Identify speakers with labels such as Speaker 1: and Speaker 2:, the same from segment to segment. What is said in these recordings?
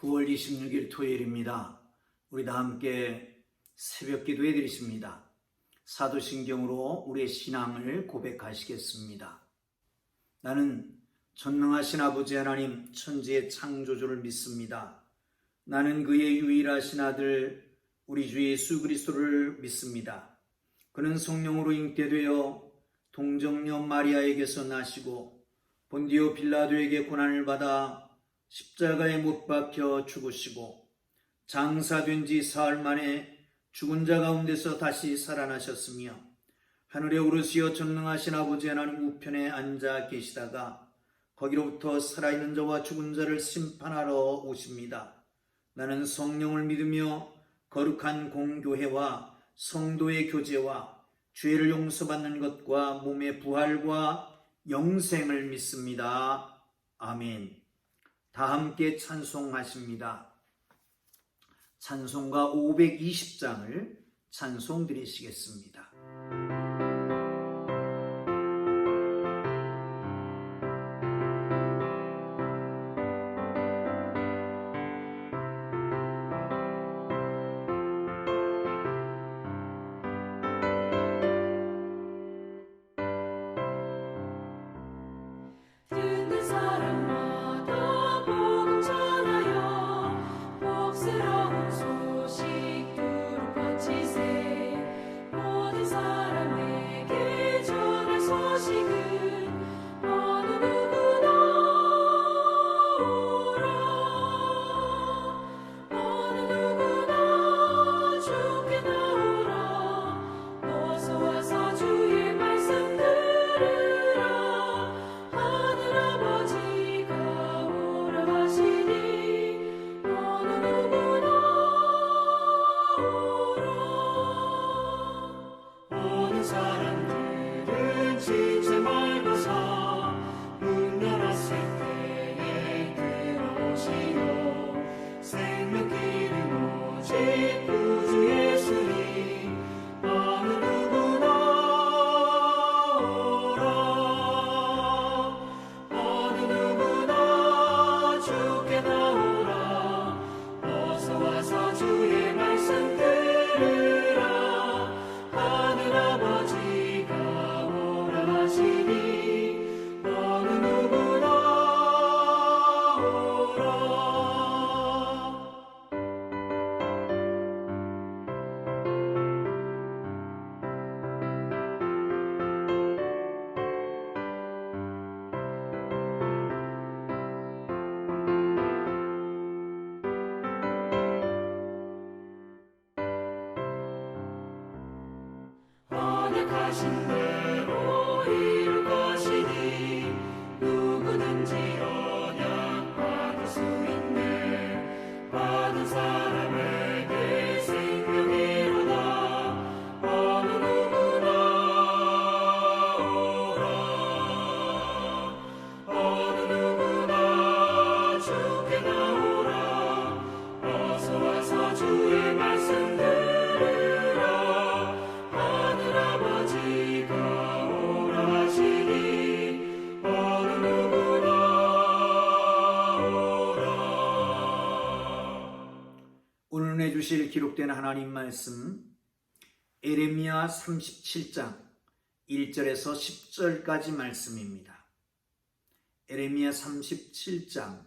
Speaker 1: 9월 26일 토요일입니다. 우리 다 함께 새벽 기도해 드리십니다. 사도신경으로 우리의 신앙을 고백하시겠습니다. 나는 전능하신 아버지 하나님 천지의 창조주를 믿습니다. 나는 그의 유일하신 아들 우리 주 예수 그리스도를 믿습니다. 그는 성령으로 잉태되어 동정녀 마리아에게서 나시고 본디오 빌라도에게 고난을 받아 십자가에 못 박혀 죽으시고 장사된 지 사흘 만에 죽은 자 가운데서 다시 살아나셨으며 하늘에 오르시어 전능하신 아버지 하나님 우편에 앉아 계시다가 거기로부터 살아있는 자와 죽은 자를 심판하러 오십니다. 나는 성령을 믿으며 거룩한 공교회와 성도의 교제와 죄를 용서받는 것과 몸의 부활과 영생을 믿습니다. 아멘. 다 함께 찬송하십니다. 찬송가 520장을 찬송 드리시겠습니다.
Speaker 2: 듣는 사람마다 복음 전하여 복스러운 소식 두루 퍼지세. 모든 사람에게 전할 소식은 어느 누구나 오라. 어느 누구나 주께 나오라. 어서 와서 주의 말씀 들으라. 하늘 아버지가 오라 하시니 어느 누구나 오라.
Speaker 3: 어느 사람들은 지체 말고서 문 열었을 때에 들어오시오. 생명길은 오직 구주 예수니 어느 누구나 오라. 어느 누구나 주께 나오라. 어서 와서 주의 말씀 들으라. 하늘 아버지가 오라 하시니 어느 누구나 오라. 언약하신 대로 이룰 것이니 누구든지 언약 받을 수 있네. 받은 사람에게 생명이로다. 어느 누구나 오라. 어느 누구나 주께 나오라. 어서 와서 주의 말씀 들으라. 하늘 아버지가 오라 하시니 어느 누구나 오라.
Speaker 1: 오늘 내주실 기록된 하나님 말씀 에레미야 37장 1절에서 10절까지 말씀입니다. 에레미야 37장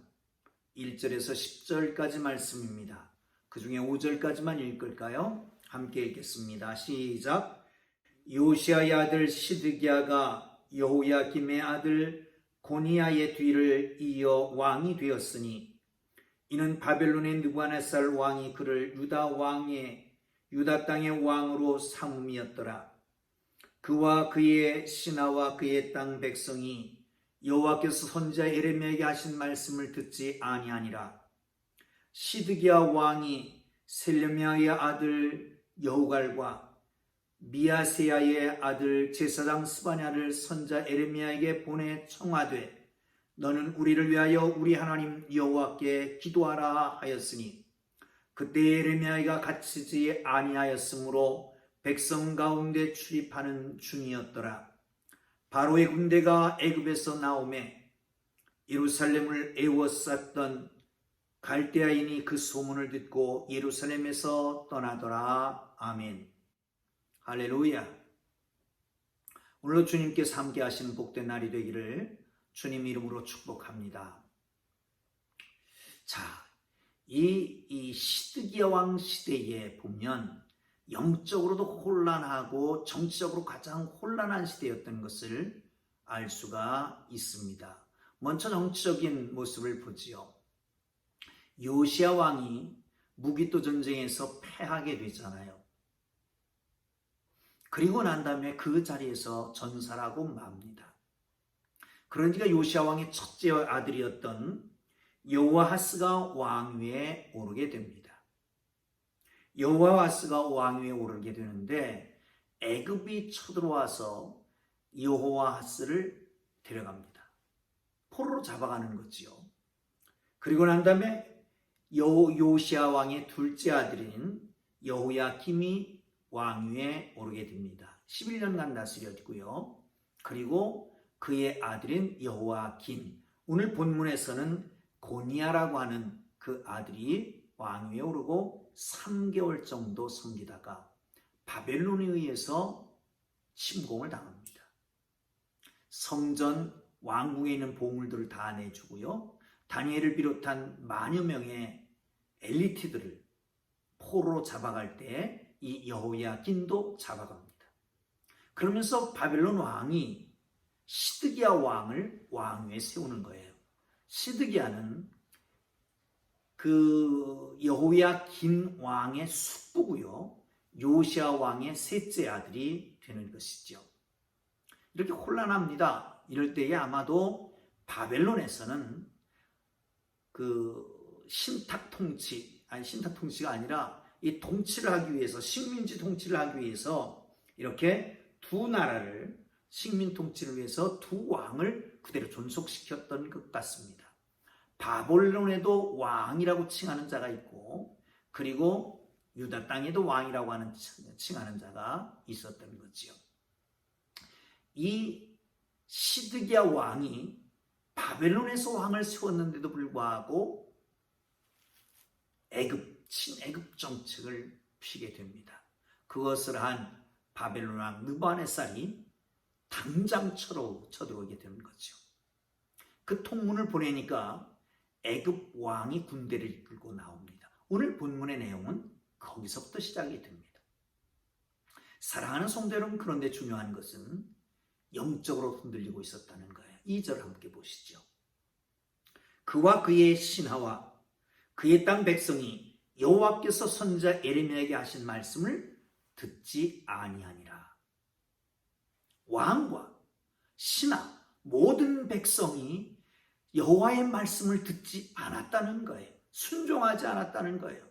Speaker 1: 1절에서 10절까지 말씀입니다. 그 중에 5절까지만 읽을까요? 함께 읽겠습니다. 시작. 요시아의 아들 시드기야가 여호야김의 아들 고니야의 뒤를 이어 왕이 되었으니 이는 바벨론의 느부갓네살 왕이 그를 유다 땅의 왕으로 삼음이었더라. 그와 그의 신하와 그의 땅 백성이 여호와께서 선지자 에레미야에게 하신 말씀을 듣지 아니하니라. 시드기야 왕이 셀레미야의 아들 여후갈과 미야세야의 아들 제사장 스바냐를 선지자 에레미야에게 보내 청하되 너는 우리를 위하여 우리 하나님 여호와께 기도하라 하였으니 그때 에레미야가 갇히지 아니하였으므로 백성 가운데 출입하는 중이었더라. 바로의 군대가 애굽에서 나오매 예루살렘을 에워쌌던 갈대아인이 그 소문을 듣고 예루살렘에서 떠나더라. 아멘. 할렐루야. 오늘도 주님께서 함께 하시는 복된 날이 되기를 주님 이름으로 축복합니다. 자, 이 시드기야 왕 시대에 보면 영적으로도 혼란하고 정치적으로 가장 혼란한 시대였던 것을 알 수가 있습니다. 먼저 정치적인 모습을 보지요. 요시야 왕이 무기토 전쟁에서 패하게 되잖아요. 그리고 난 다음에 그 자리에서 전사라고 맙니다. 그러니까 요시야 왕의 첫째 아들이었던 여호아하스가 왕위에 오르게 됩니다. 여호아하스가 왕위에 오르게 되는데 애굽이 쳐들어와서 여호아하스를 데려갑니다. 포로로 잡아가는 거지요. 그리고 난 다음에 요시야 왕의 둘째 아들인 여호야김이 왕위에 오르게 됩니다. 11년간 다스렸고요. 그리고 그의 아들인 여호야긴, 오늘 본문에서는 고니야라고 하는 그 아들이 왕위에 오르고 3개월 정도 섬기다가 바벨론에 의해서 침공을 당합니다. 성전 왕궁에 있는 보물들을 다 내주고요. 다니엘을 비롯한 만여 명의 엘리트들을 포로로 잡아갈 때 이 여호야긴도 잡아갑니다. 그러면서 바벨론 왕이 시드기야 왕을 왕위에 세우는 거예요. 시드기야는 그 여호야긴 왕의 숙부고요. 요시야 왕의 셋째 아들이 되는 것이죠. 이렇게 혼란합니다. 이럴 때에 아마도 바벨론에서는 그 신탁 통치가 아니라 이 통치를 하기 위해서, 식민지 통치를 하기 위해서 이렇게 두 나라를, 식민 통치를 위해서 두 왕을 그대로 존속시켰던 것 같습니다. 바벨론에도 왕이라고 칭하는 자가 있고, 그리고 유다 땅에도 왕이라고 칭하는 자가 있었던 거지요. 이 시드기야 왕이 바벨론에서 왕을 세웠는데도 불구하고 친애굽 정책을 피게 됩니다. 그것을 한 바벨론 왕 느부갓네살이 당장 쳐들어오게 되는 거죠. 그 통문을 보내니까 애굽 왕이 군대를 이끌고 나옵니다. 오늘 본문의 내용은 거기서부터 시작이 됩니다. 사랑하는 성도 여러분, 그런데 중요한 것은 영적으로 흔들리고 있었다는 거예요. 2절 함께 보시죠. 그와 그의 신하와 그의 땅 백성이 여호와께서 선지자 예레미야에게 하신 말씀을 듣지 아니하니라. 왕과 신하 모든 백성이 여호와의 말씀을 듣지 않았다는 거예요. 순종하지 않았다는 거예요.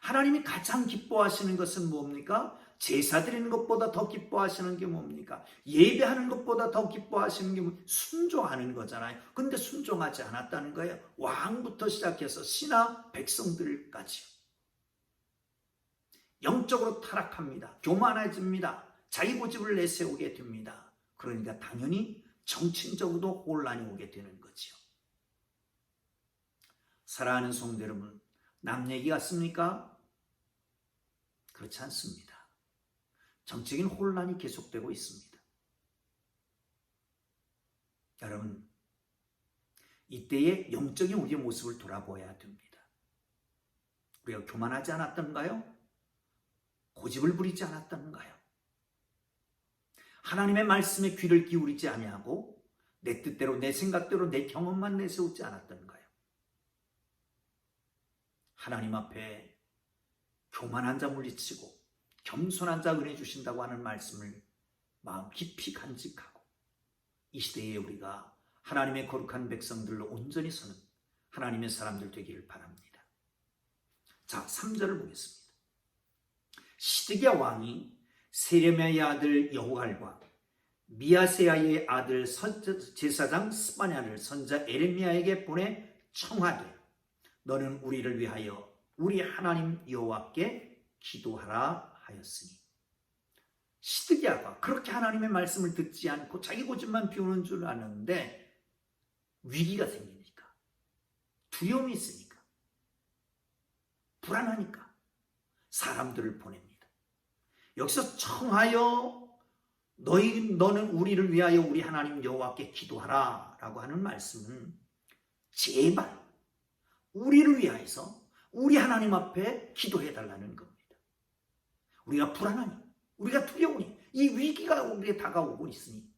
Speaker 1: 하나님이 가장 기뻐하시는 것은 뭡니까? 제사 드리는 것보다 더 기뻐하시는 게 뭡니까? 예배하는 것보다 더 기뻐하시는 게 순종하는 거잖아요. 근데 순종하지 않았다는 거예요. 왕부터 시작해서 신하 백성들까지요. 영적으로 타락합니다. 교만해집니다. 자기 고집을 내세우게 됩니다. 그러니까 당연히 정치적으로도 혼란이 오게 되는 거지요. 사랑하는 성도 여러분, 남 얘기 같습니까? 그렇지 않습니다. 정치적인 혼란이 계속되고 있습니다. 여러분, 이때의 영적인 우리의 모습을 돌아보아야 됩니다. 우리가 교만하지 않았던가요? 고집을 부리지 않았던가요? 하나님의 말씀에 귀를 기울이지 아니하고 내 뜻대로, 내 생각대로, 내 경험만 내세우지 않았던가요? 하나님 앞에 교만한 자 물리치고 겸손한 자 은혜 주신다고 하는 말씀을 마음 깊이 간직하고 이 시대에 우리가 하나님의 거룩한 백성들로 온전히 서는 하나님의 사람들 되기를 바랍니다. 자, 3절을 보겠습니다. 시드기야 왕이 세레미야의 아들 여호갈과 미야세야의 아들 제사장 스바냐를 선지자 에레미야에게 보내 청하되 너는 우리를 위하여 우리 하나님 여호와께 기도하라 하였으니. 시드기야가 그렇게 하나님의 말씀을 듣지 않고 자기 고집만 피우는 줄 아는데 위기가 생기니까, 두려움이 있으니까 불안하니까 사람들을 보냅니다. 여기서 청하여 너는 우리를 위하여 우리 하나님 여호와께 기도하라 라고 하는 말씀은 제발 우리를 위하여서 우리 하나님 앞에 기도해 달라는 겁니다. 우리가 불안하니, 우리가 두려우니, 이 위기가 우리에게 다가오고 있으니,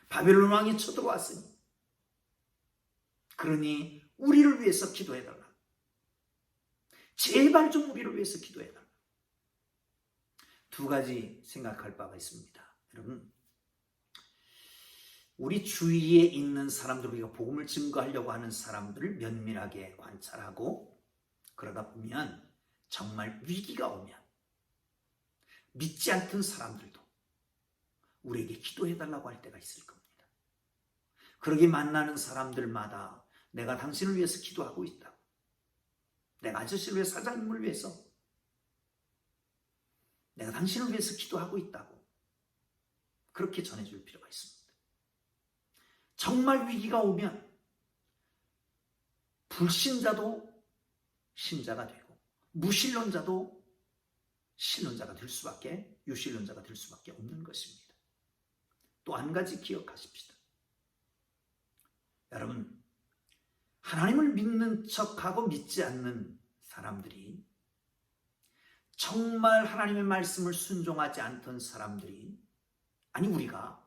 Speaker 1: 바벨론 왕이 쳐들어왔으니, 그러니 우리를 위해서 기도해 달라. 제발 좀 우리를 위해서 기도해 달라. 두 가지 생각할 바가 있습니다. 여러분, 우리 주위에 있는 사람들, 우리가 복음을 증거하려고 하는 사람들을 면밀하게 관찰하고 그러다 보면 정말 위기가 오면 믿지 않던 사람들도 우리에게 기도해달라고 할 때가 있을 겁니다. 그러게 만나는 사람들마다 내가 당신을 위해서 기도하고 있다. 내가 아저씨를 위해서, 사장님을 위해서, 내가 당신을 위해서 기도하고 있다고 그렇게 전해줄 필요가 있습니다. 정말 위기가 오면 불신자도 신자가 되고 무신론자도 신론자가 될 수밖에, 유신론자가 될 수밖에 없는 것입니다. 또 한 가지 기억하십시다. 여러분, 하나님을 믿는 척하고 믿지 않는 사람들이, 정말 하나님의 말씀을 순종하지 않던 사람들이, 아니 우리가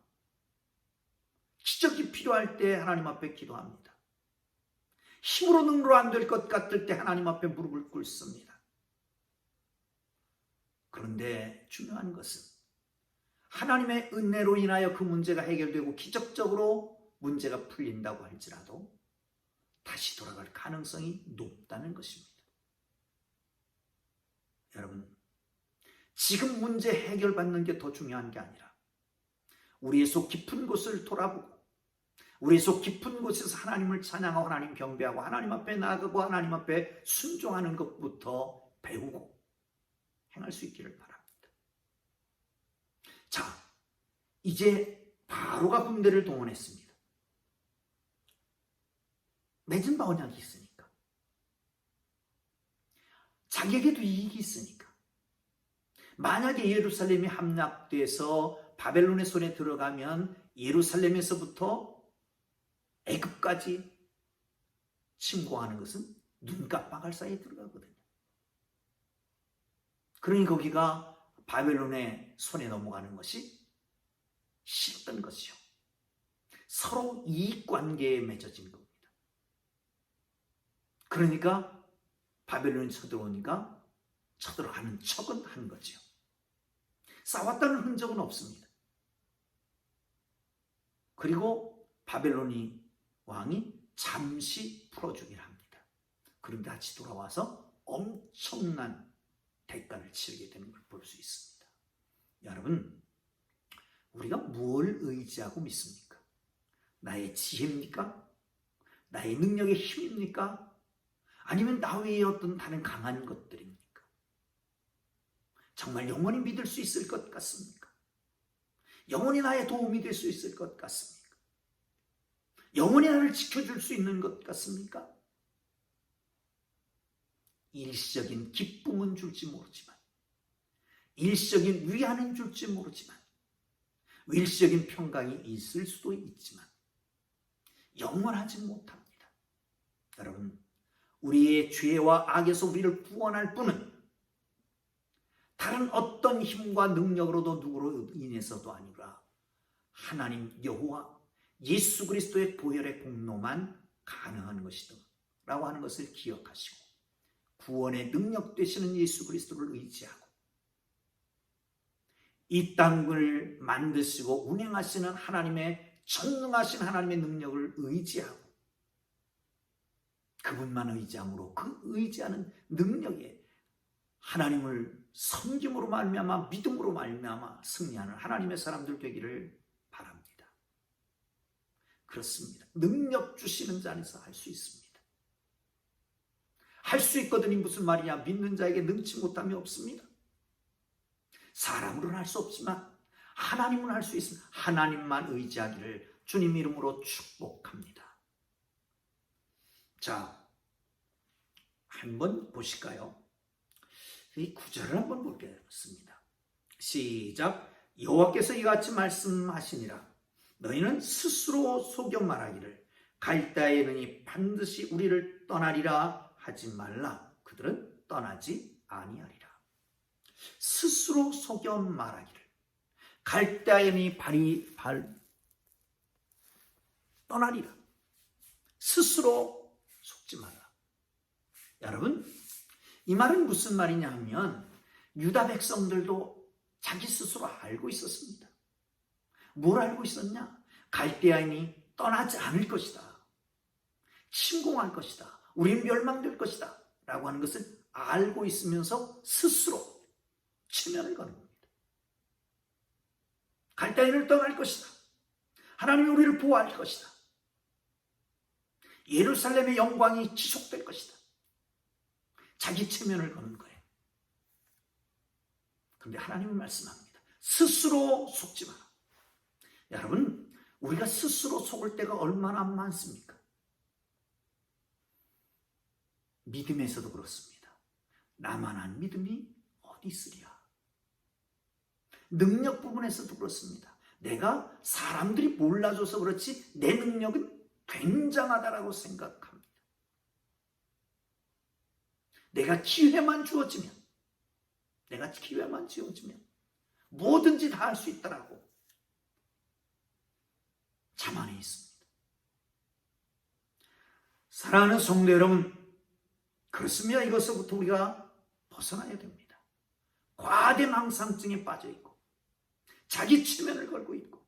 Speaker 1: 기적이 필요할 때 하나님 앞에 기도합니다. 힘으로 능으로 안 될 것 같을 때 하나님 앞에 무릎을 꿇습니다. 그런데 중요한 것은 하나님의 은혜로 인하여 그 문제가 해결되고 기적적으로 문제가 풀린다고 할지라도 다시 돌아갈 가능성이 높다는 것입니다. 여러분, 지금 문제 해결받는 게 더 중요한 게 아니라 우리의 속 깊은 곳을 돌아보고 우리의 속 깊은 곳에서 하나님을 찬양하고 하나님 경배하고 하나님 앞에 나아가고 하나님 앞에 순종하는 것부터 배우고 행할 수 있기를 바랍니다. 자, 이제 바로가 군대를 동원했습니다. 맺은 바 언약이 있으니까, 자기에게도 이익이 있으니까, 만약에 예루살렘이 함락돼서 바벨론의 손에 들어가면 예루살렘에서부터 애굽까지 침공하는 것은 눈 깜빡할 사이에 들어가거든요. 그러니 거기가 바벨론의 손에 넘어가는 것이 싫던 것이요. 서로 이익관계에 맺어진 겁니다. 그러니까 바벨론이 쳐들어오니까 쳐들어가는 척은 한 거죠. 싸웠다는 흔적은 없습니다. 그리고 바벨론이 왕이 잠시 풀어주긴 합니다. 그런데 다시 돌아와서 엄청난 대가를 치르게 되는 걸 볼 수 있습니다. 여러분, 우리가 뭘 의지하고 믿습니까? 나의 지혜입니까? 나의 능력의 힘입니까? 아니면 나 외에 어떤 다른 강한 것들입니까? 정말 영원히 믿을 수 있을 것 같습니까? 영원히 나의 도움이 될 수 있을 것 같습니까? 영원히 나를 지켜줄 수 있는 것 같습니까? 일시적인 기쁨은 줄지 모르지만, 일시적인 위안은 줄지 모르지만, 일시적인 평강이 있을 수도 있지만 영원하지 못합니다. 여러분, 우리의 죄와 악에서 우리를 구원할 분은 다른 어떤 힘과 능력으로도 누구로 인해서도 아니라 하나님 여호와 예수 그리스도의 보혈의 공로만 가능한 것이다 라고 하는 것을 기억하시고, 구원의 능력 되시는 예수 그리스도를 의지하고 이 땅을 만드시고 운행하시는 하나님의 전능하신 하나님의 능력을 의지하고 그분만 의지함으로 그 의지하는 능력에 하나님을 섬김으로 말미암아 믿음으로 말미암아 승리하는 하나님의 사람들 되기를 바랍니다. 그렇습니다. 능력 주시는 자 안에서 할 수 있습니다. 할 수 있거든이 무슨 말이냐? 믿는 자에게 능치 못함이 없습니다. 사람으로는 할 수 없지만 하나님은 할 수 있습니다. 하나님만 의지하기를 주님 이름으로 축복합니다. 자, 한번 보실까요? 이 구절을 한번 보겠습니다. 시작. 여호와께서 이같이 말씀하시니라. 너희는 스스로 속여 말하기를 갈대아인이 반드시 우리를 떠나리라 하지 말라. 그들은 떠나지 아니하리라. 스스로 속여 말하기를 갈대아인이 떠나리라. 스스로 속지 말라. 여러분, 이 말은 무슨 말이냐 하면 유다 백성들도 자기 스스로 알고 있었습니다. 뭘 알고 있었냐? 갈대아인이 떠나지 않을 것이다. 침공할 것이다. 우리는 멸망될 것이다. 라고 하는 것을 알고 있으면서 스스로 체면을 거는 겁니다. 갈대아인을 떠날 것이다. 하나님이 우리를 보호할 것이다. 예루살렘의 영광이 지속될 것이다. 자기 체면을 거는 거예요. 그런데 하나님은 말씀합니다. 스스로 속지 마라. 여러분, 우리가 스스로 속을 때가 얼마나 많습니까? 믿음에서도 그렇습니다. 나만한 믿음이 어디 있으랴. 능력 부분에서도 그렇습니다. 내가 사람들이 몰라줘서 그렇지 내 능력은 굉장하다라고 생각합니다. 내가 기회만 주어지면 뭐든지 다 할 수 있다라고 자만해 있습니다. 사랑하는 성도 여러분, 그렇습니다. 이것서부터 우리가 벗어나야 됩니다. 과대망상증에 빠져 있고 자기 체면을 걸고 있고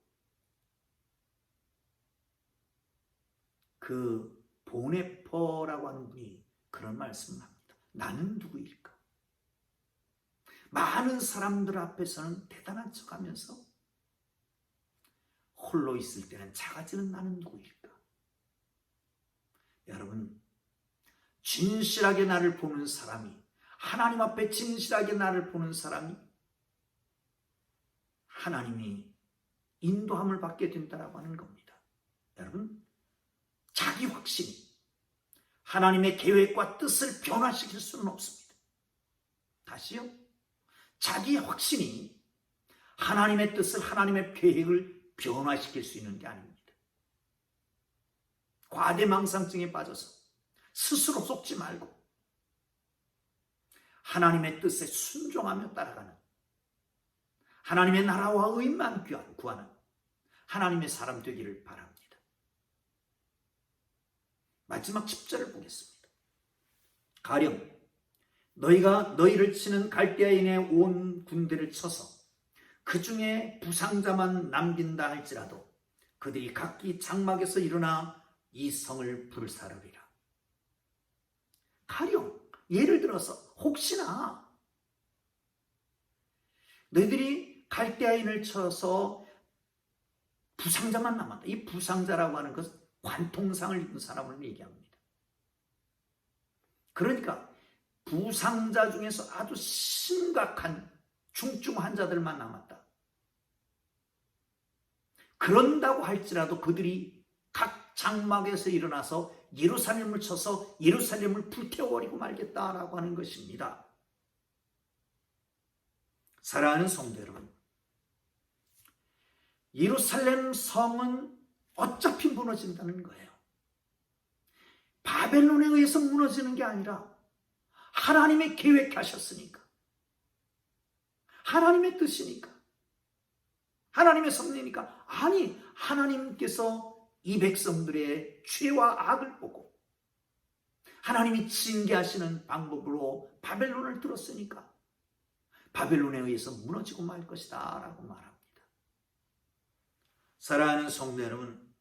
Speaker 1: 그 보네퍼라고 하는 분이 그런 말씀을 합니다. 나는 누구일까? 많은 사람들 앞에서는 대단한 척하면서 홀로 있을 때는 작아지는 나는 누구일까? 여러분, 진실하게 나를 보는 사람이, 하나님 앞에 진실하게 나를 보는 사람이 하나님이 인도함을 받게 된다라고 하는 겁니다. 여러분, 자기 확신이 하나님의 계획과 뜻을 변화시킬 수는 없습니다. 다시요. 자기 확신이 하나님의 뜻을, 하나님의 계획을 변화시킬 수 있는 게 아닙니다. 과대망상증에 빠져서 스스로 속지 말고 하나님의 뜻에 순종하며 따라가는, 하나님의 나라와 의만 구하는 하나님의 사람 되기를 바랍니다. 마지막 10절을 보겠습니다. 가령 너희가 너희를 치는 갈대아인의 온 군대를 쳐서 그 중에 부상자만 남긴다 할지라도 그들이 각기 장막에서 일어나 이 성을 불사르리라. 가령, 예를 들어서 혹시나 너희들이 갈대아인을 쳐서 부상자만 남았다. 이 부상자라고 하는 것은 관통상을 입은 사람을 얘기합니다. 그러니까 부상자 중에서 아주 심각한 중증 환자들만 남았다. 그런다고 할지라도 그들이 각 장막에서 일어나서 예루살렘을 쳐서 예루살렘을 불태워버리고 말겠다라고 하는 것입니다. 사랑하는 성도 여러분, 예루살렘 성은 어차피 무너진다는 거예요. 바벨론에 의해서 무너지는 게 아니라 하나님의 계획하셨으니까, 하나님의 뜻이니까, 하나님의 섭리니까, 아니 하나님께서 이 백성들의 죄와 악을 보고 하나님이 징계하시는 방법으로 바벨론을 들었으니까 바벨론에 의해서 무너지고 말 것이다 라고 말합니다. 사랑하는 성도 여러분,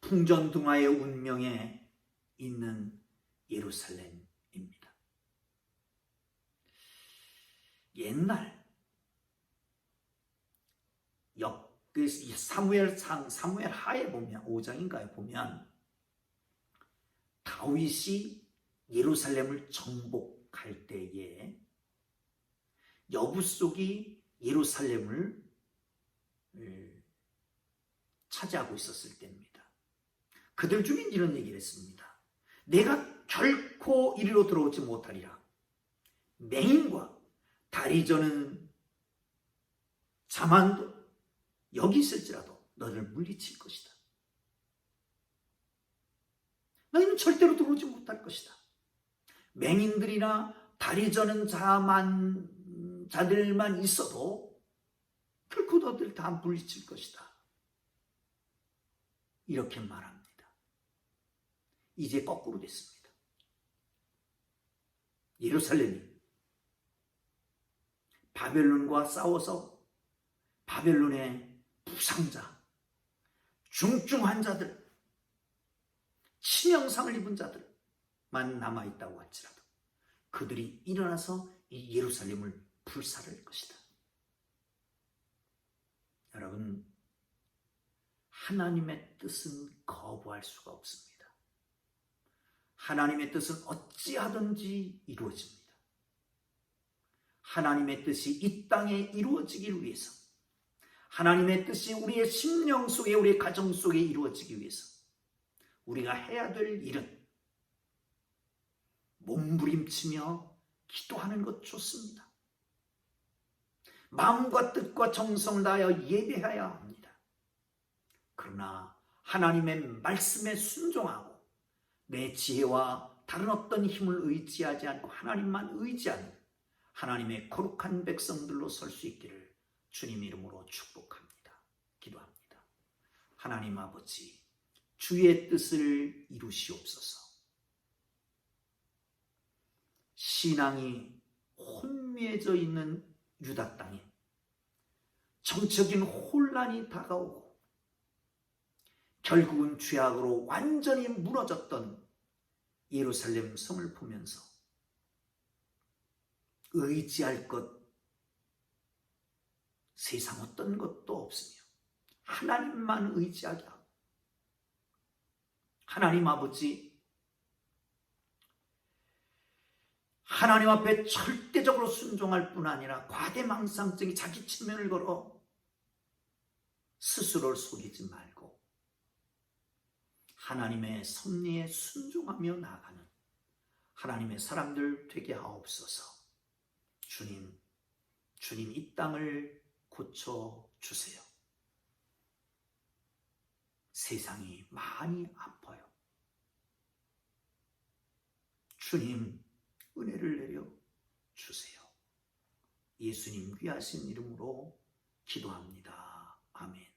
Speaker 1: 풍전등화의 운명에 있는 예루살렘입니다. 옛날 사무엘 하에 보면 5장인가에 보면 다윗이 예루살렘을 정복할 때에 여부속이 예루살렘을 차지하고 있었을 때입니다. 그들 중에 이런 얘기를 했습니다. 내가 결코 이리로 들어오지 못하리라. 맹인과 다리 저는 자만도 여기 있을지라도 너를 물리칠 것이다. 너희는 절대로 들어오지 못할 것이다. 맹인들이나 다리 저는 자들만 있어도 결코 너희들 다 물리칠 것이다. 이렇게 말합니다. 이제 거꾸로 됐습니다. 예루살렘이 바벨론과 싸워서 바벨론의 부상자, 중증 환자들, 치명상을 입은 자들만 남아있다고 할지라도 그들이 일어나서 이 예루살렘을 불살할 것이다. 여러분, 하나님의 뜻은 거부할 수가 없습니다. 하나님의 뜻은 어찌하든지 이루어집니다. 하나님의 뜻이 이 땅에 이루어지기 위해서, 하나님의 뜻이 우리의 심령 속에, 우리의 가정 속에 이루어지기 위해서 우리가 해야 될 일은 몸부림치며 기도하는 것 좋습니다. 마음과 뜻과 정성을 다하여 예배해야 합니다. 그러나 하나님의 말씀에 순종하고 내 지혜와 다른 어떤 힘을 의지하지 않고 하나님만 의지하는 하나님의 거룩한 백성들로 설 수 있기를 주님 이름으로 축복합니다. 기도합니다. 하나님 아버지, 주의 뜻을 이루시옵소서. 신앙이 혼미해져 있는 유다 땅에 정적인 혼란이 다가오고 결국은 죄악으로 완전히 무너졌던 예루살렘 성을 보면서 의지할 것, 세상 어떤 것도 없으며 하나님만 의지하게 하고, 하나님 아버지, 하나님 앞에 절대적으로 순종할 뿐 아니라 과대망상증이 자기 측면을 걸어 스스로를 속이지 말고 하나님의 섭리에 순종하며 나아가는 하나님의 사람들 되게 하옵소서. 주님 이 땅을 고쳐주세요. 세상이 많이 아파요. 주님, 은혜를 내려 주세요. 예수님 귀하신 이름으로 기도합니다. 아멘.